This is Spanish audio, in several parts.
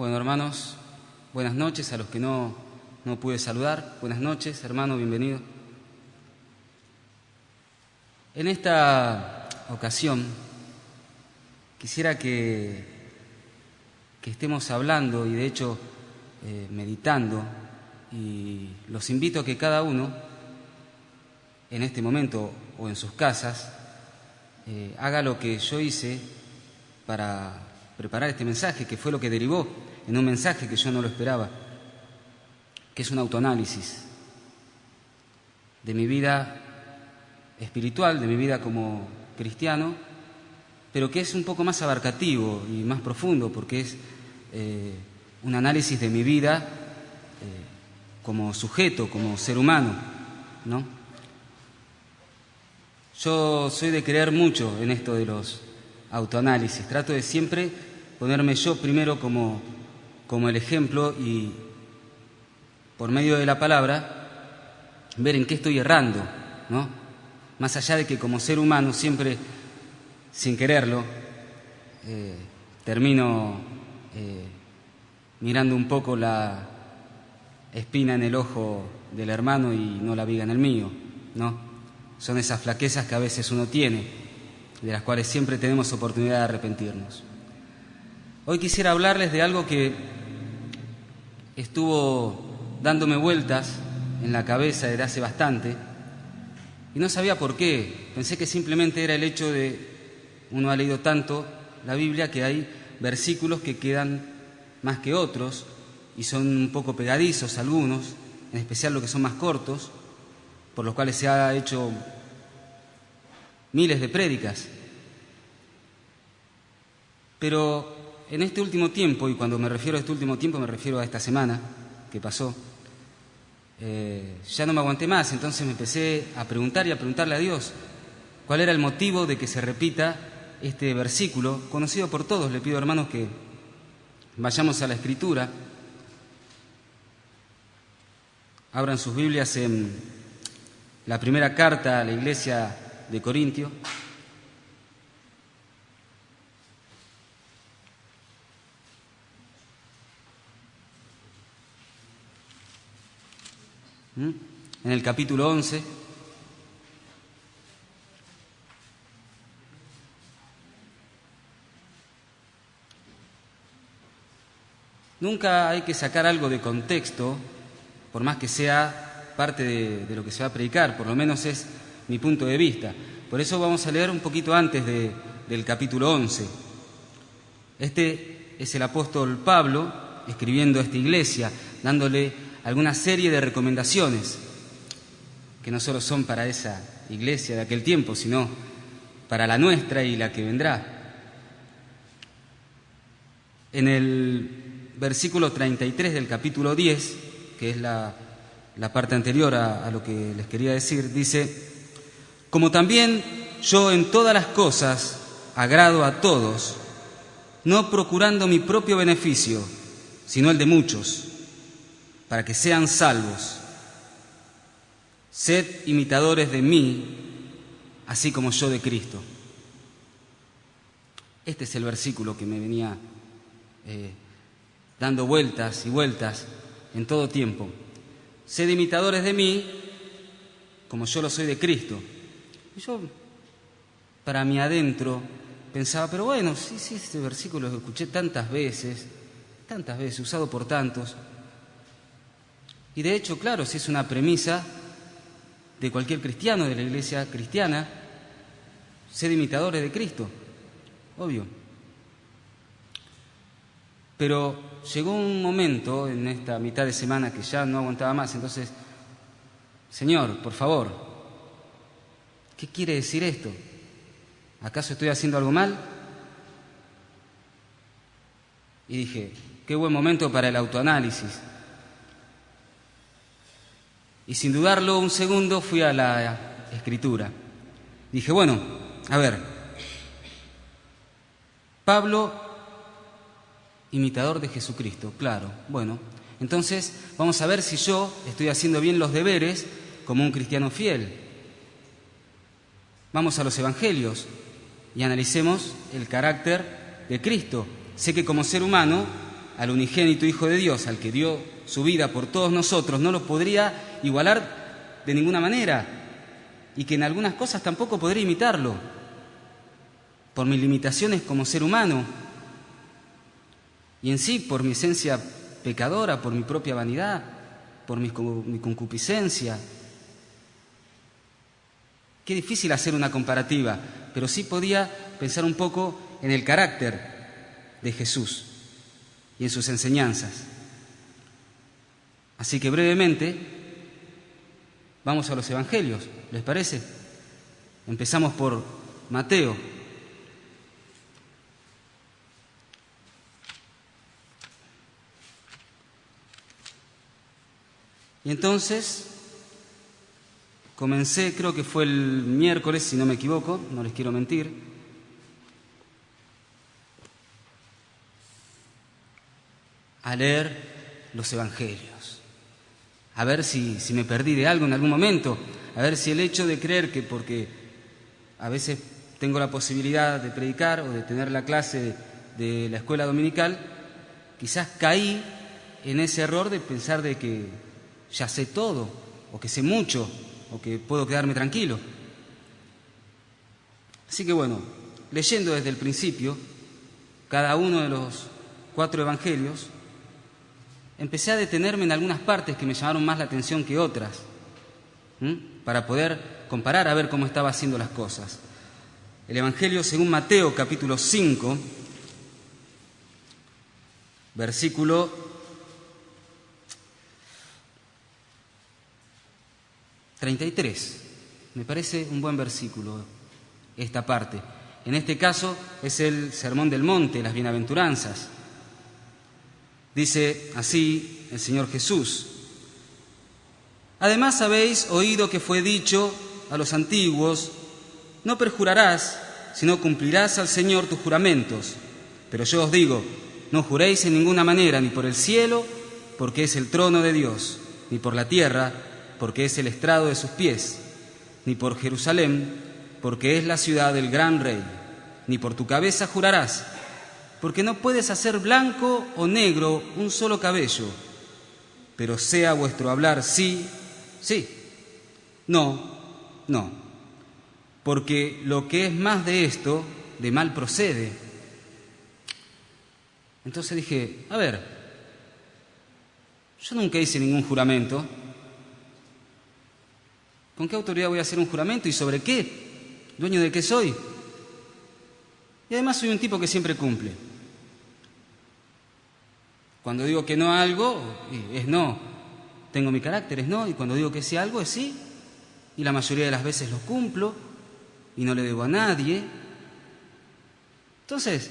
Bueno, hermanos, buenas noches a los que no pude saludar. Buenas noches, hermano, bienvenido. En esta ocasión quisiera que estemos hablando y de hecho meditando, y los invito a que cada uno en este momento o en sus casas haga lo que yo hice para preparar este mensaje, que fue lo que derivó en un mensaje que yo no lo esperaba, que es un autoanálisis de mi vida espiritual, de mi vida como cristiano, pero que es un poco más abarcativo y más profundo, porque es un análisis de mi vida como sujeto, como ser humano, ¿no? Yo soy de creer mucho en esto de los autoanálisis. Trato de siempre ponerme yo primero como el ejemplo y, por medio de la palabra, ver en qué estoy errando, ¿no? Más allá de que como ser humano siempre, sin quererlo, termino mirando un poco la espina en el ojo del hermano y no la viga en el mío, ¿no? Son esas flaquezas que a veces uno tiene, de las cuales siempre tenemos oportunidad de arrepentirnos. Hoy quisiera hablarles de algo que estuvo dándome vueltas en la cabeza desde hace bastante y no sabía por qué. Pensé que simplemente era el hecho de, uno ha leído tanto la Biblia, que hay versículos que quedan más que otros y son un poco pegadizos algunos, en especial los que son más cortos, por los cuales se ha hecho miles de prédicas. Pero en este último tiempo, y cuando me refiero a este último tiempo me refiero a esta semana que pasó, ya no me aguanté más. Entonces me empecé a preguntar y a preguntarle a Dios cuál era el motivo de que se repita este versículo, conocido por todos. Le pido, hermanos, que vayamos a la Escritura. Abran sus Biblias en la primera carta a la iglesia de Corintio. En el capítulo 11. Nunca hay que sacar algo de contexto, por más que sea parte de lo que se va a predicar, por lo menos es mi punto de vista. Por eso vamos a leer un poquito antes del capítulo 11. Este es el apóstol Pablo escribiendo a esta iglesia, dándole alguna serie de recomendaciones que no solo son para esa iglesia de aquel tiempo, sino para la nuestra y la que vendrá. En el versículo 33 del capítulo 10, que es la parte anterior a lo que les quería decir, dice: como también yo en todas las cosas agrado a todos, no procurando mi propio beneficio, sino el de muchos, para que sean salvos. Sed imitadores de mí, así como yo de Cristo. Este es el versículo que me venía dando vueltas y vueltas en todo tiempo. Sed imitadores de mí, como yo lo soy de Cristo. Y yo, para mí adentro, pensaba, pero bueno, sí, este versículo lo escuché tantas veces, usado por tantos. Y de hecho, claro, si es una premisa de cualquier cristiano, de la iglesia cristiana, ser imitadores de Cristo, obvio. Pero llegó un momento en esta mitad de semana que ya no aguantaba más. Entonces, Señor, por favor, ¿qué quiere decir esto? ¿Acaso estoy haciendo algo mal? Y dije, qué buen momento para el autoanálisis. Y sin dudarlo un segundo fui a la Escritura. Dije, bueno, a ver, Pablo, imitador de Jesucristo, claro. Bueno, entonces vamos a ver si yo estoy haciendo bien los deberes como un cristiano fiel. Vamos a los Evangelios y analicemos el carácter de Cristo. Sé que como ser humano al unigénito Hijo de Dios, al que dio su vida por todos nosotros, no lo podría igualar de ninguna manera, y que en algunas cosas tampoco podría imitarlo, por mis limitaciones como ser humano, y en sí por mi esencia pecadora, por mi propia vanidad, por mi concupiscencia. Qué difícil hacer una comparativa, pero sí podía pensar un poco en el carácter de Jesús y en sus enseñanzas. Así que brevemente vamos a los evangelios, ¿les parece? Empezamos por Mateo. Y entonces comencé, creo que fue el miércoles, si no me equivoco, no les quiero mentir, a leer los evangelios, a ver si me perdí de algo en algún momento, a ver si el hecho de creer que porque a veces tengo la posibilidad de predicar o de tener la clase de la escuela dominical, quizás caí en ese error de pensar de que ya sé todo, o que sé mucho, o que puedo quedarme tranquilo. Así que bueno, leyendo desde el principio cada uno de los 4 evangelios, empecé a detenerme en algunas partes que me llamaron más la atención que otras, para poder comparar a ver cómo estaba haciendo las cosas. El Evangelio según Mateo, capítulo 5, versículo 33. Me parece un buen versículo esta parte. En este caso es el Sermón del Monte, las bienaventuranzas. Dice así el Señor Jesús: además habéis oído que fue dicho a los antiguos: no perjurarás, sino cumplirás al Señor tus juramentos. Pero yo os digo, no juréis en ninguna manera, ni por el cielo, porque es el trono de Dios, ni por la tierra, porque es el estrado de sus pies, ni por Jerusalén, porque es la ciudad del gran rey, ni por tu cabeza jurarás, porque no puedes hacer blanco o negro un solo cabello, pero sea vuestro hablar sí, sí, no, no, porque lo que es más de esto, de mal procede. Entonces dije, a ver, yo nunca hice ningún juramento. ¿Con qué autoridad voy a hacer un juramento y sobre qué? ¿Dueño de qué soy? Y además soy un tipo que siempre cumple. Cuando digo que no a algo, es no. Tengo mi carácter, es no. Y cuando digo que sí a algo, es sí. Y la mayoría de las veces lo cumplo y no le debo a nadie. Entonces,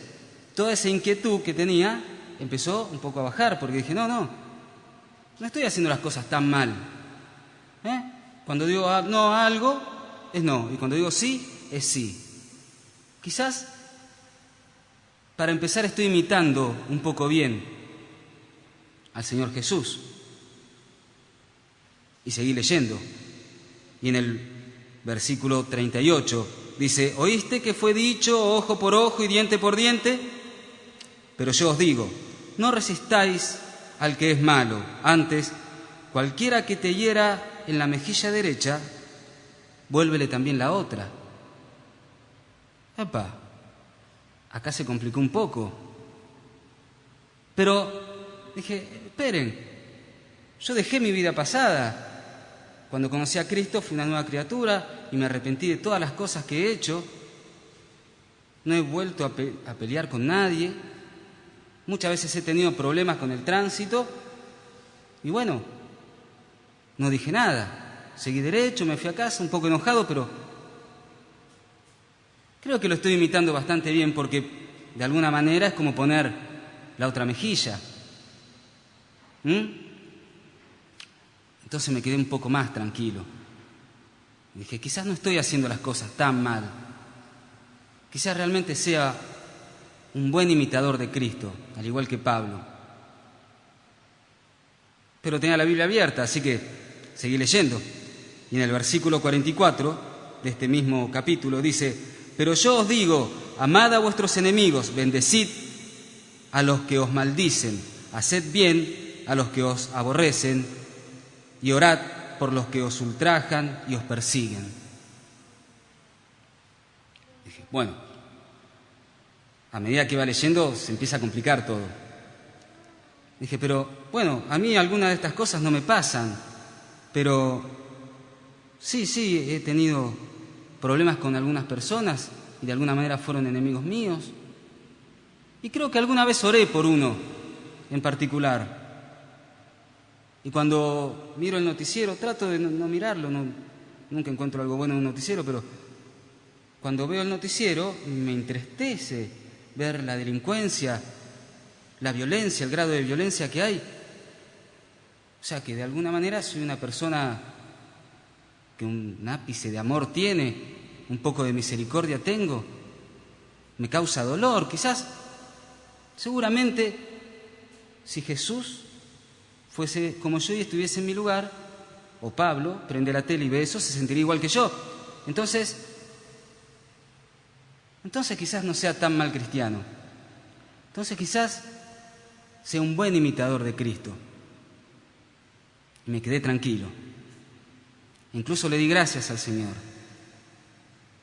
toda esa inquietud que tenía empezó un poco a bajar, porque dije, no estoy haciendo las cosas tan mal. Cuando digo no a algo, es no. Y cuando digo sí, es sí. Quizás, para empezar, estoy imitando un poco bien al Señor Jesús. Y seguí leyendo. Y en el versículo 38 dice: ¿oíste que fue dicho ojo por ojo y diente por diente? Pero yo os digo, no resistáis al que es malo. Antes, cualquiera que te hiera en la mejilla derecha, vuélvele también la otra. ¡Epa! Acá se complicó un poco. Pero dije, esperen, yo dejé mi vida pasada. Cuando conocí a Cristo fui una nueva criatura y me arrepentí de todas las cosas que he hecho. No he vuelto a pelear con nadie. Muchas veces he tenido problemas con el tránsito y bueno, no dije nada, seguí derecho, me fui a casa un poco enojado, pero creo que lo estoy imitando bastante bien porque de alguna manera es como poner la otra mejilla. Entonces me quedé un poco más tranquilo. Dije, quizás no estoy haciendo las cosas tan mal. Quizás realmente sea un buen imitador de Cristo, al igual que Pablo. Pero tenía la Biblia abierta, así que seguí leyendo. Y en el versículo 44 de este mismo capítulo dice: pero yo os digo, amad a vuestros enemigos, bendecid a los que os maldicen, haced bien a los que os aborrecen y orad por los que os ultrajan y os persiguen. Dije, bueno, a medida que iba leyendo se empieza a complicar todo. Dije, pero bueno, a mí algunas de estas cosas no me pasan, pero sí, he tenido problemas con algunas personas y de alguna manera fueron enemigos míos. Y creo que alguna vez oré por uno en particular. Y cuando miro el noticiero, trato de no mirarlo, nunca encuentro algo bueno en un noticiero, pero cuando veo el noticiero me entristece ver la delincuencia, la violencia, el grado de violencia que hay. O sea que de alguna manera soy una persona que un ápice de amor tiene, un poco de misericordia tengo, me causa dolor. Quizás, seguramente, si Jesús fuese como yo y estuviese en mi lugar, o Pablo prende la tele y ve eso, se sentiría igual que yo. Entonces quizás no sea tan mal cristiano. Entonces quizás sea un buen imitador de Cristo. Y me quedé tranquilo. Incluso le di gracias al Señor,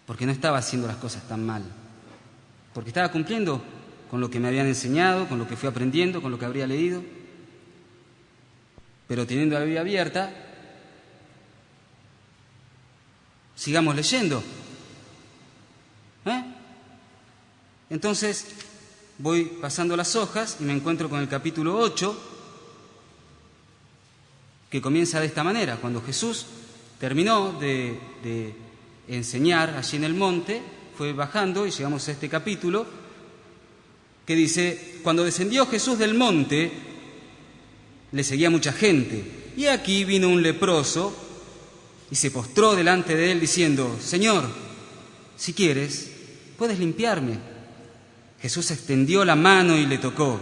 porque no estaba haciendo las cosas tan mal, porque estaba cumpliendo con lo que me habían enseñado, con lo que fui aprendiendo, con lo que habría leído. Pero teniendo la Biblia abierta, sigamos leyendo. Entonces voy pasando las hojas y me encuentro con el capítulo 8, que comienza de esta manera. Cuando Jesús terminó de enseñar allí en el monte, fue bajando y llegamos a este capítulo que dice: cuando descendió Jesús del monte, le seguía mucha gente, y aquí vino un leproso y se postró delante de él diciendo: Señor, si quieres, puedes limpiarme. Jesús extendió la mano y le tocó,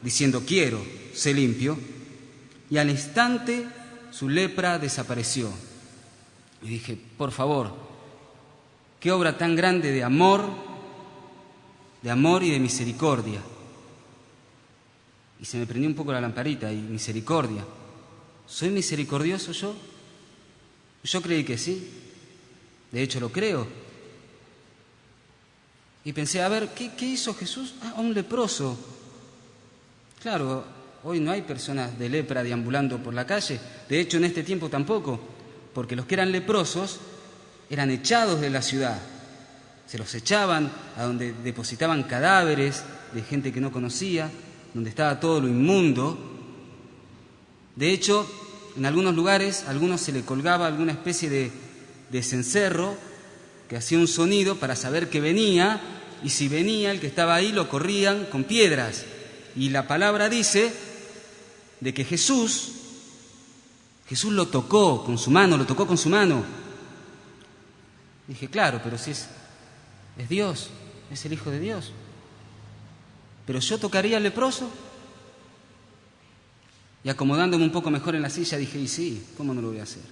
diciendo: quiero, sé limpio. Y al instante su lepra desapareció. Y dije: por favor, qué obra tan grande de amor y de misericordia. Y se me prendió un poco la lamparita. Y misericordia, ¿soy misericordioso yo? Yo creí que sí, de hecho lo creo. Y pensé, a ver, ¿qué hizo Jesús? A un leproso. Claro, hoy no hay personas de lepra deambulando por la calle, de hecho en este tiempo tampoco, porque los que eran leprosos eran echados de la ciudad, se los echaban a donde depositaban cadáveres de gente que no conocía, donde estaba todo lo inmundo. De hecho, en algunos lugares a algunos se le colgaba alguna especie de cencerro que hacía un sonido para saber que venía, y si venía el que estaba ahí lo corrían con piedras. Y la palabra dice de que Jesús lo tocó con su mano, Dije, claro, pero si es Dios, es el Hijo de Dios. ¿Pero yo tocaría al leproso? Y acomodándome un poco mejor en la silla dije, y sí, ¿cómo no lo voy a hacer?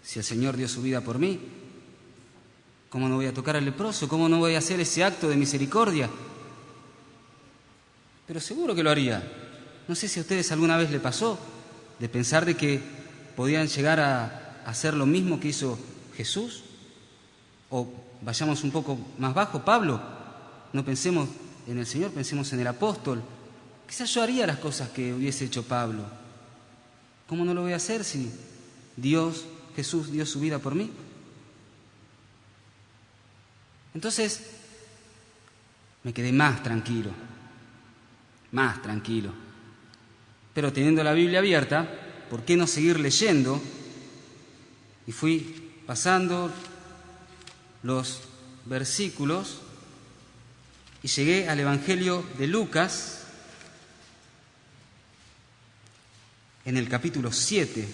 Si el Señor dio su vida por mí, ¿cómo no voy a tocar al leproso? ¿Cómo no voy a hacer ese acto de misericordia? Pero seguro que lo haría. No sé si a ustedes alguna vez le pasó de pensar de que podían llegar a hacer lo mismo que hizo Jesús. O vayamos un poco más bajo, Pablo. No pensemos en el Señor, pensemos en el apóstol. Quizás yo haría las cosas que hubiese hecho Pablo. ¿Cómo no lo voy a hacer si Jesús dio su vida por mí? Entonces me quedé más tranquilo. Pero teniendo la Biblia abierta, ¿por qué no seguir leyendo? Y fui pasando los versículos y llegué al Evangelio de Lucas, en el capítulo 7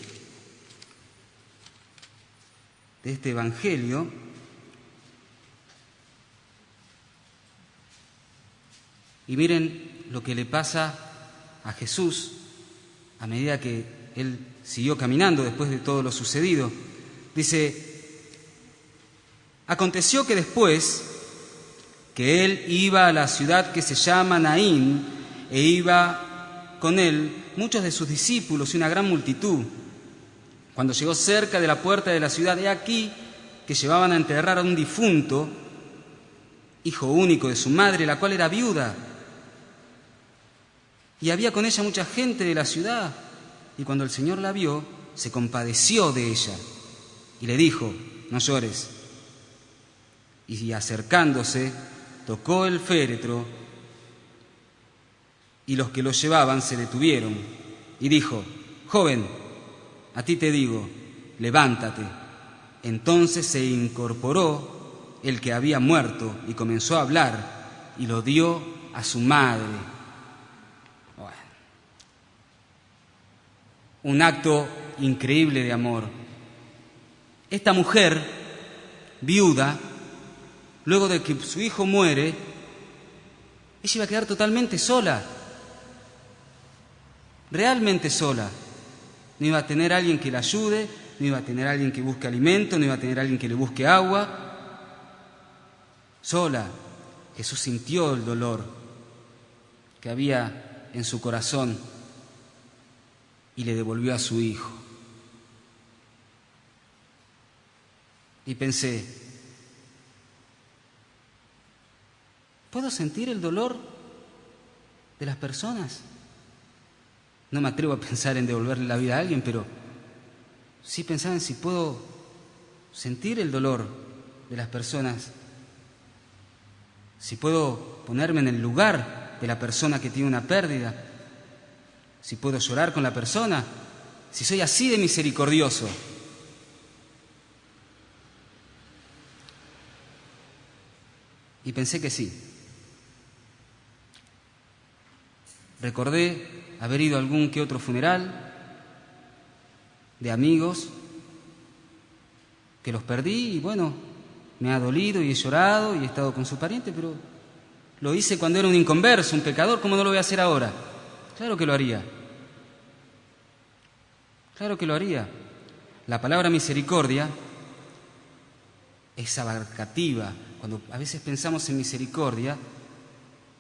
de este Evangelio. Y miren lo que le pasa a Jesús a medida que él siguió caminando después de todo lo sucedido. Dice: aconteció que después que él iba a la ciudad que se llama Naín, e iba con él muchos de sus discípulos y una gran multitud. Cuando llegó cerca de la puerta de la ciudad, he aquí que llevaban a enterrar a un difunto, hijo único de su madre, la cual era viuda. Y había con ella mucha gente de la ciudad. Y cuando el Señor la vio, se compadeció de ella y le dijo: no llores. Y acercándose, tocó el féretro, y los que lo llevaban se detuvieron. Y dijo: joven, a ti te digo, levántate. Entonces se incorporó el que había muerto y comenzó a hablar, y lo dio a su madre. Bueno, un acto increíble de amor. Esta mujer, viuda, luego de que su hijo muere, ella iba a quedar totalmente sola, realmente sola. No iba a tener alguien que la ayude, no iba a tener alguien que busque alimento, no iba a tener alguien que le busque agua. Sola. Jesús sintió el dolor que había en su corazón y le devolvió a su hijo. Y pensé: ¿puedo sentir el dolor de las personas? No me atrevo a pensar en devolverle la vida a alguien, pero sí pensaba en si puedo sentir el dolor de las personas, si puedo ponerme en el lugar de la persona que tiene una pérdida, si puedo llorar con la persona, si soy así de misericordioso. Y pensé que sí. Recordé haber ido a algún que otro funeral de amigos que los perdí y bueno, me ha dolido y he llorado y he estado con su pariente, pero lo hice cuando era un inconverso, un pecador. ¿Cómo no lo voy a hacer ahora? Claro que lo haría. Claro que lo haría. La palabra misericordia es abarcativa. Cuando a veces pensamos en misericordia,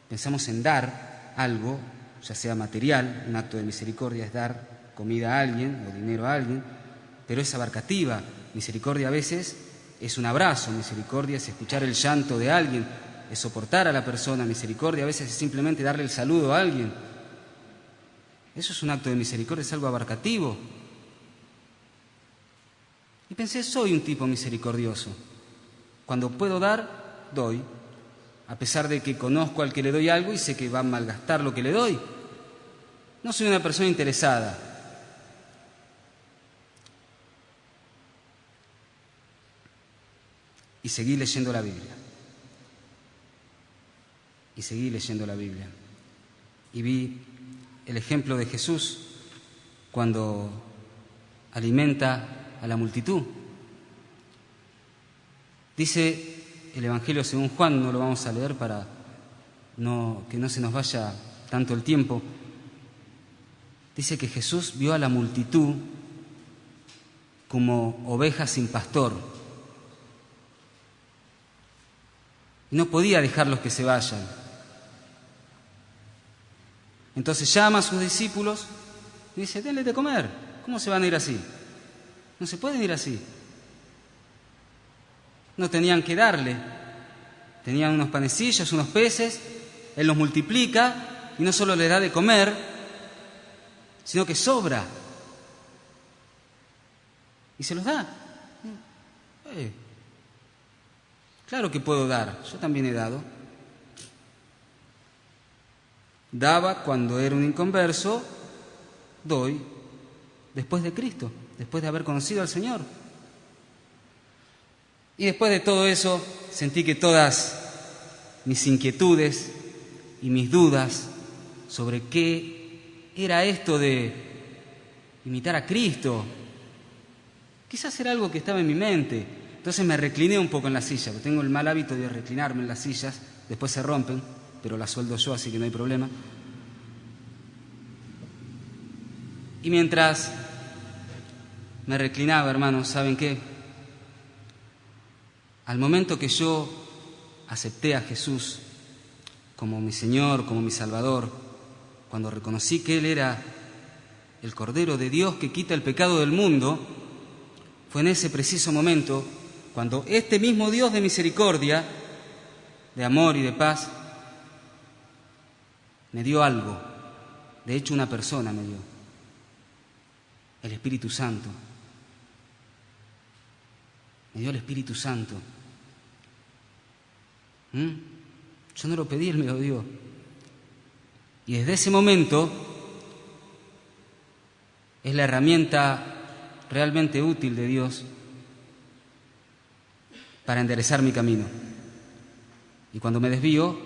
pensamos en dar algo, ya sea material. Un acto de misericordia es dar comida a alguien o dinero a alguien, pero es abarcativa. Misericordia a veces es un abrazo, misericordia es escuchar el llanto de alguien, es soportar a la persona. Misericordia a veces es simplemente darle el saludo a alguien. Eso es un acto de misericordia, es algo abarcativo. Y pensé: soy un tipo misericordioso. Cuando puedo dar, doy, a pesar de que conozco al que le doy algo y sé que va a malgastar lo que le doy. No soy una persona interesada. Y seguí leyendo la Biblia. Y seguí leyendo la Biblia. Y vi el ejemplo de Jesús cuando alimenta a la multitud. Dice el Evangelio según Juan, no lo vamos a leer para que no se nos vaya tanto el tiempo. Dice que Jesús vio a la multitud como ovejas sin pastor. Y no podía dejarlos que se vayan. Entonces llama a sus discípulos y dice: denle de comer. ¿Cómo se van a ir así? No se pueden ir así. No tenían que darle. Tenían unos panecillos, unos peces. Él los multiplica y no solo le da de comer, sino que sobra. Y se los da. Claro que puedo dar. Yo también he dado. Daba cuando era un inconverso, doy después de Cristo, después de haber conocido al Señor. Y después de todo eso, sentí que todas mis inquietudes y mis dudas sobre qué era esto de imitar a Cristo, quizás era algo que estaba en mi mente. Entonces me recliné un poco en la silla, porque tengo el mal hábito de reclinarme en las sillas, después se rompen, pero las sueldo yo, así que no hay problema. Y mientras me reclinaba, hermanos, ¿saben qué? Al momento que yo acepté a Jesús como mi Señor, como mi Salvador, cuando reconocí que Él era el Cordero de Dios que quita el pecado del mundo, fue en ese preciso momento cuando este mismo Dios de misericordia, de amor y de paz, me dio algo. De hecho, una persona me dio. El Espíritu Santo. Me dio el Espíritu Santo. Yo no lo pedí, Él me lo dio. Y desde ese momento es la herramienta realmente útil de Dios para enderezar mi camino. Y cuando me desvío,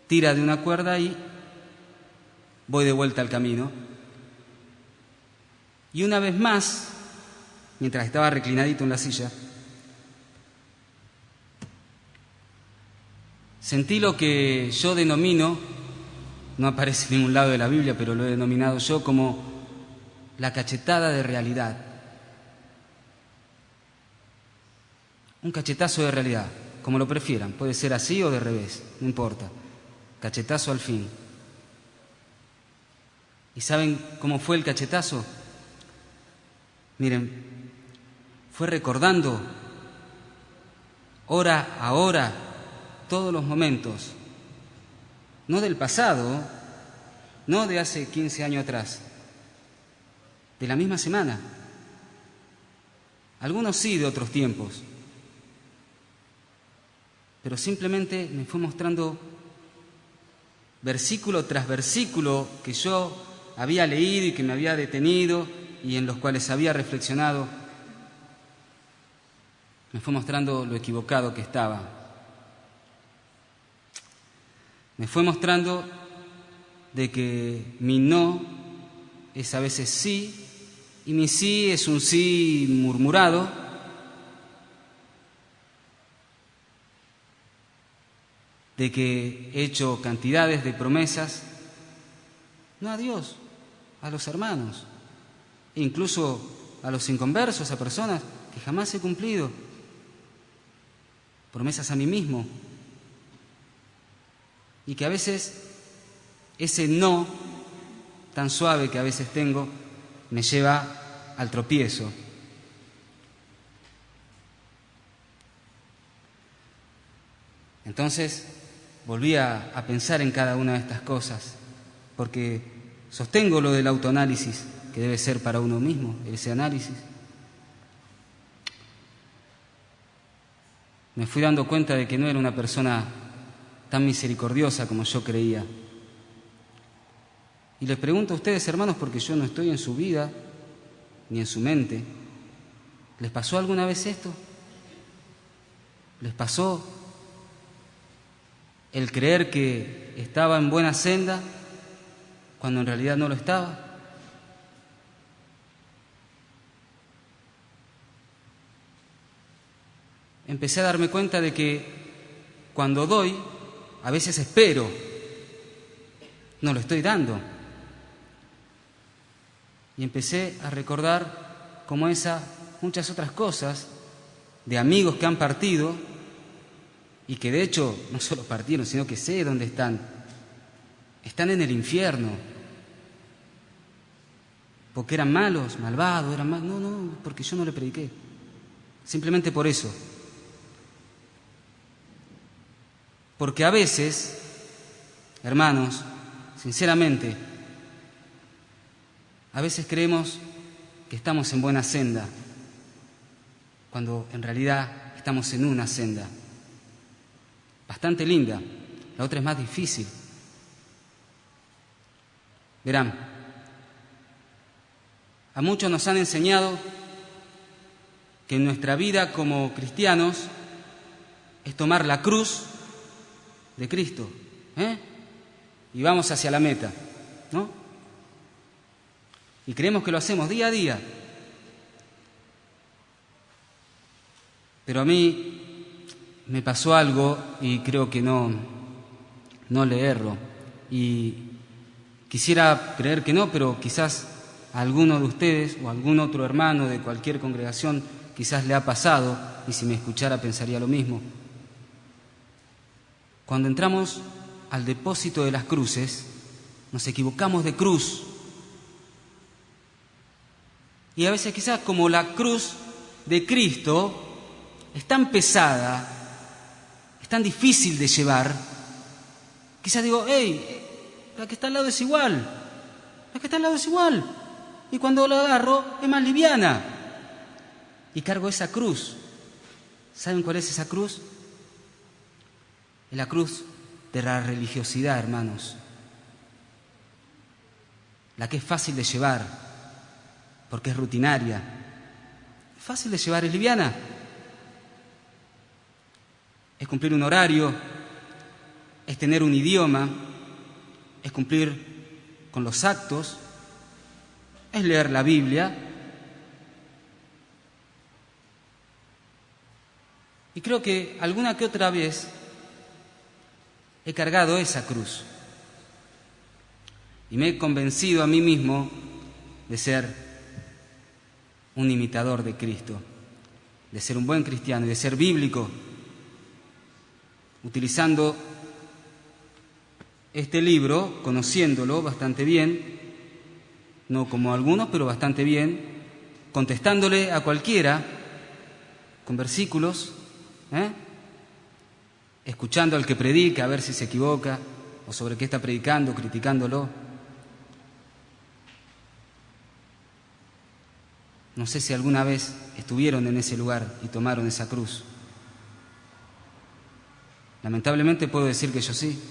tira de una cuerda y voy de vuelta al camino. Y una vez más, mientras estaba reclinadito en la silla, sentí lo que yo denomino, no aparece en ningún lado de la Biblia, pero lo he denominado yo como la cachetada de realidad. Un cachetazo de realidad, como lo prefieran, puede ser así o de revés, no importa. Cachetazo al fin. ¿Y saben cómo fue el cachetazo? Miren, fue recordando hora a hora todos los momentos, no del pasado, no de hace 15 años atrás, de la misma semana. Algunos sí de otros tiempos, pero simplemente me fue mostrando versículo tras versículo que yo había leído y que me había detenido y en los cuales había reflexionado. Me fue mostrando lo equivocado que estaba. Me fue mostrando de que mi no es a veces sí y mi sí es un sí murmurado. De que he hecho cantidades de promesas, no a Dios, a los hermanos, e incluso a los inconversos, a personas que jamás he cumplido, promesas a mí mismo, y que a veces ese no tan suave que a veces tengo me lleva al tropiezo. Entonces volví a pensar en cada una de estas cosas, porque sostengo lo del autoanálisis, que debe ser para uno mismo, ese análisis. Me fui dando cuenta de que no era una persona tan misericordiosa como yo creía. Y les pregunto a ustedes, hermanos, porque yo no estoy en su vida, ni en su mente, ¿les pasó alguna vez esto? ¿Les pasó el creer que estaba en buena senda cuando en realidad no lo estaba? Empecé a darme cuenta de que cuando doy, a veces espero, no lo estoy dando. Y empecé a recordar como muchas otras cosas de amigos que han partido y que de hecho no solo partieron, sino que sé dónde están. Están en el infierno. Porque eran malos, malvados, eran malos. No, porque yo no le prediqué. Simplemente por eso. Porque a veces, hermanos, sinceramente, a veces creemos que estamos en buena senda, cuando en realidad estamos en una senda bastante linda, la otra es más difícil. Verán, a muchos nos han enseñado que en nuestra vida como cristianos es tomar la cruz de Cristo, y vamos hacia la meta, ¿no? Y creemos que lo hacemos día a día. Pero a mí me pasó algo y creo que no le erro. Y quisiera creer que no, pero quizás a alguno de ustedes o a algún otro hermano de cualquier congregación quizás le ha pasado, y si me escuchara pensaría lo mismo. Cuando entramos al depósito de las cruces, nos equivocamos de cruz. Y a veces quizás como la cruz de Cristo es tan pesada, es tan difícil de llevar, quizás digo, hey, la que está al lado es igual, la que está al lado es igual. Y cuando la agarro es más liviana. Y cargo esa cruz. ¿Saben cuál es esa cruz? Es la cruz de la religiosidad, hermanos. La que es fácil de llevar, porque es rutinaria. Es fácil de llevar, es liviana. Es cumplir un horario, es tener un idioma, es cumplir con los actos, es leer la Biblia. Y creo que alguna que otra vez he cargado esa cruz y me he convencido a mí mismo de ser un imitador de Cristo, de ser un buen cristiano y de ser bíblico, utilizando este libro, conociéndolo bastante bien, no como algunos, pero bastante bien, contestándole a cualquiera con versículos, escuchando al que predica a ver si se equivoca o sobre qué está predicando, criticándolo. No sé si alguna vez estuvieron en ese lugar y tomaron esa cruz. Lamentablemente puedo decir que yo sí.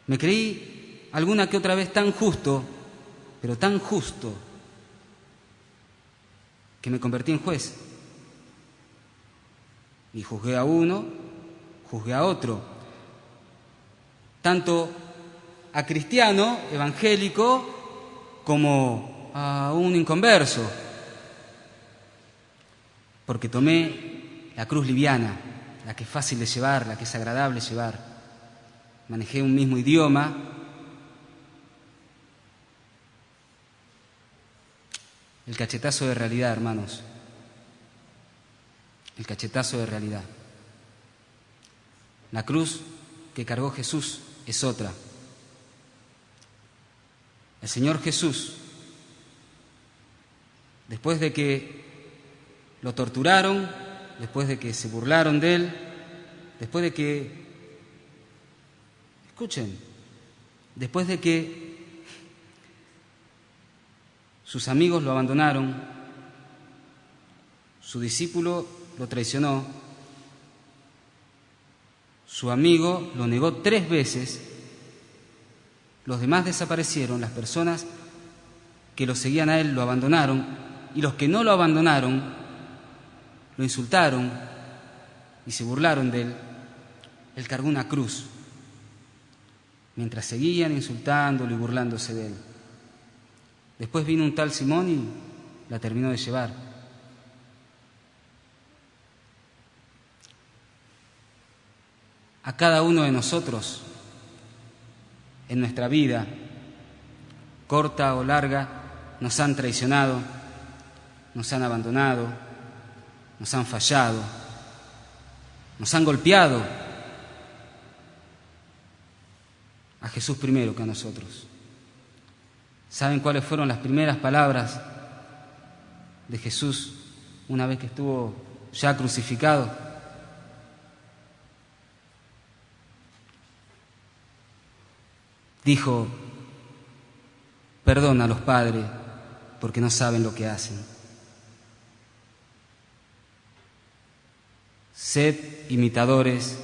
Me creí alguna que otra vez tan justo, pero tan justo, que me convertí en juez. Y juzgué a uno, juzgué a otro. Tanto a cristiano, evangélico, como a un inconverso. Porque tomé la cruz liviana, la que es fácil de llevar, la que es agradable llevar. Manejé un mismo idioma. El cachetazo de realidad, hermanos. El cachetazo de realidad. La cruz que cargó Jesús es otra. El Señor Jesús, después de que lo torturaron, después de que se burlaron de Él, después de que, escuchen, después de que sus amigos lo abandonaron, su discípulo lo traicionó, su amigo lo negó 3 veces, los demás desaparecieron, las personas que lo seguían a él lo abandonaron y los que no lo abandonaron lo insultaron y se burlaron de él. Él cargó una cruz mientras seguían insultándolo y burlándose de él. Después vino un tal Simón y la terminó de llevar. A cada uno de nosotros, en nuestra vida, corta o larga, nos han traicionado, nos han abandonado, nos han fallado, nos han golpeado. A Jesús primero que a nosotros. ¿Saben cuáles fueron las primeras palabras de Jesús una vez que estuvo ya crucificado? Dijo: perdónalos, Padre, porque no saben lo que hacen. Sed imitadores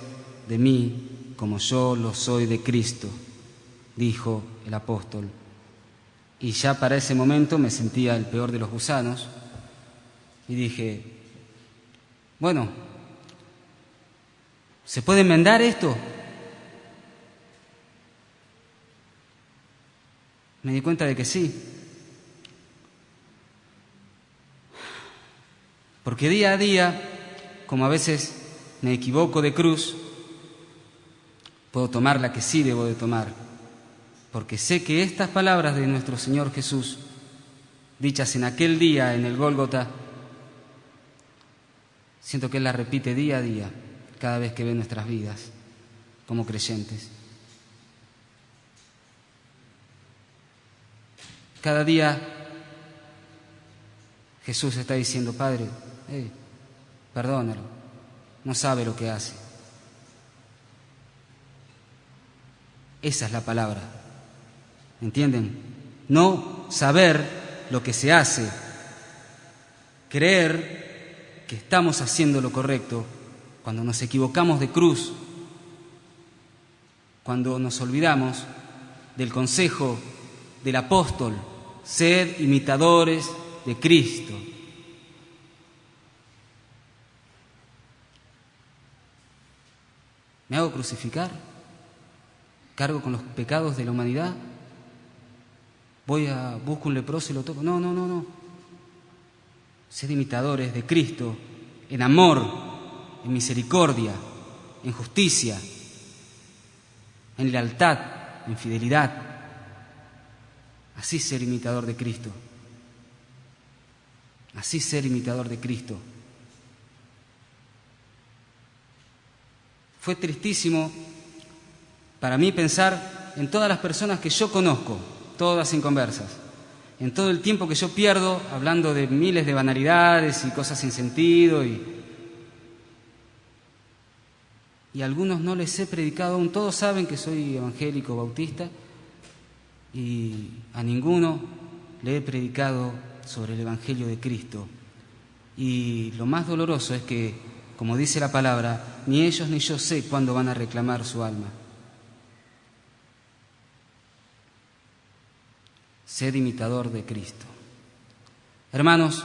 de mí como yo lo soy de Cristo, dijo el apóstol. Y ya para ese momento me sentía el peor de los gusanos y dije: bueno, ¿se puede enmendar esto? Me di cuenta de que sí. Porque día a día, como a veces me equivoco de cruz, puedo tomar la que sí debo de tomar. Porque sé que estas palabras de nuestro Señor Jesús, dichas en aquel día en el Gólgota, siento que Él las repite día a día, cada vez que ve nuestras vidas como creyentes. Cada día Jesús está diciendo: Padre, perdónalo, no sabe lo que hace. Esa es la palabra, ¿entienden? No saber lo que se hace, creer que estamos haciendo lo correcto cuando nos equivocamos de cruz, cuando nos olvidamos del consejo del apóstol: sed imitadores de Cristo. ¿Me hago crucificar? ¿Cargo con los pecados de la humanidad? ¿Busco un leproso y lo toco? No. Sed imitadores de Cristo en amor, en misericordia, en justicia, en lealtad, en fidelidad. Así ser imitador de Cristo. Así ser imitador de Cristo. Fue tristísimo para mí pensar en todas las personas que yo conozco, todas inconversas, en todo el tiempo que yo pierdo hablando de miles de banalidades y cosas sin sentido, y a algunos no les he predicado aún. Todos saben que soy evangélico bautista y a ninguno le he predicado sobre el Evangelio de Cristo. Y lo más doloroso es que, como dice la palabra, ni ellos ni yo sé cuándo van a reclamar su alma. Sed imitador de Cristo. Hermanos,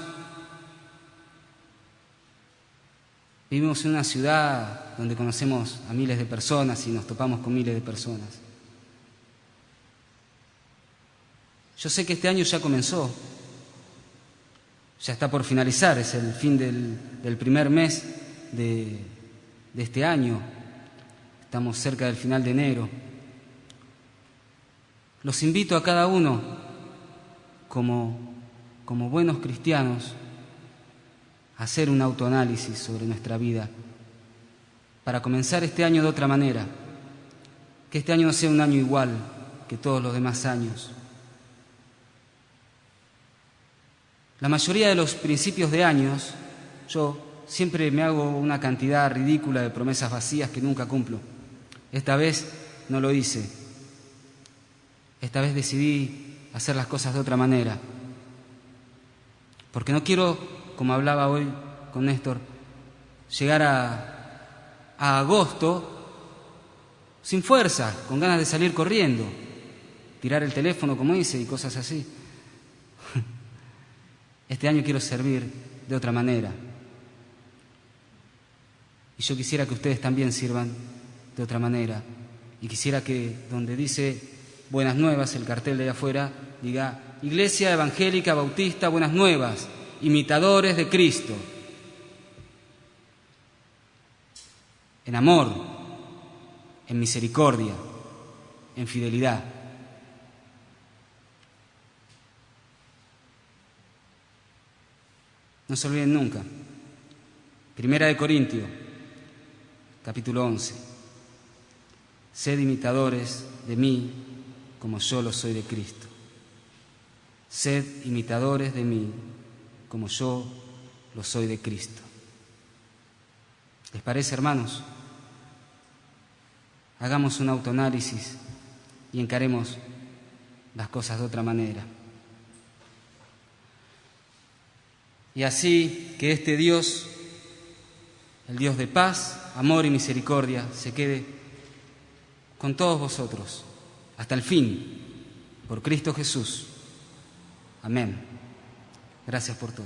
vivimos en una ciudad donde conocemos a miles de personas y nos topamos con miles de personas. Yo sé que este año ya comenzó, ya está por finalizar, es el fin del primer mes de este año. Estamos cerca del final de enero. Los invito a cada uno, como buenos cristianos, a hacer un autoanálisis sobre nuestra vida para comenzar este año de otra manera. Que este año no sea un año igual que todos los demás años. La mayoría de los principios de años, yo siempre me hago una cantidad ridícula de promesas vacías que nunca cumplo. Esta vez no lo hice. Esta vez decidí hacer las cosas de otra manera. Porque no quiero, como hablaba hoy con Néstor, llegar a agosto sin fuerza, con ganas de salir corriendo, tirar el teléfono como hice y cosas así. Este año quiero servir de otra manera. Y yo quisiera que ustedes también sirvan de otra manera. Y quisiera que donde dice Buenas Nuevas, el cartel de allá afuera, diga Iglesia Evangélica Bautista Buenas Nuevas, imitadores de Cristo. En amor, en misericordia, en fidelidad. No se olviden nunca. 1 Corintios, capítulo 11. Sed imitadores de mí como yo lo soy de Cristo. Sed imitadores de mí como yo lo soy de Cristo. ¿Les parece, hermanos? Hagamos un autoanálisis y encaremos las cosas de otra manera. Y así que este Dios, el Dios de paz, amor y misericordia, se quede con todos vosotros hasta el fin, por Cristo Jesús. Amén. Gracias por todo.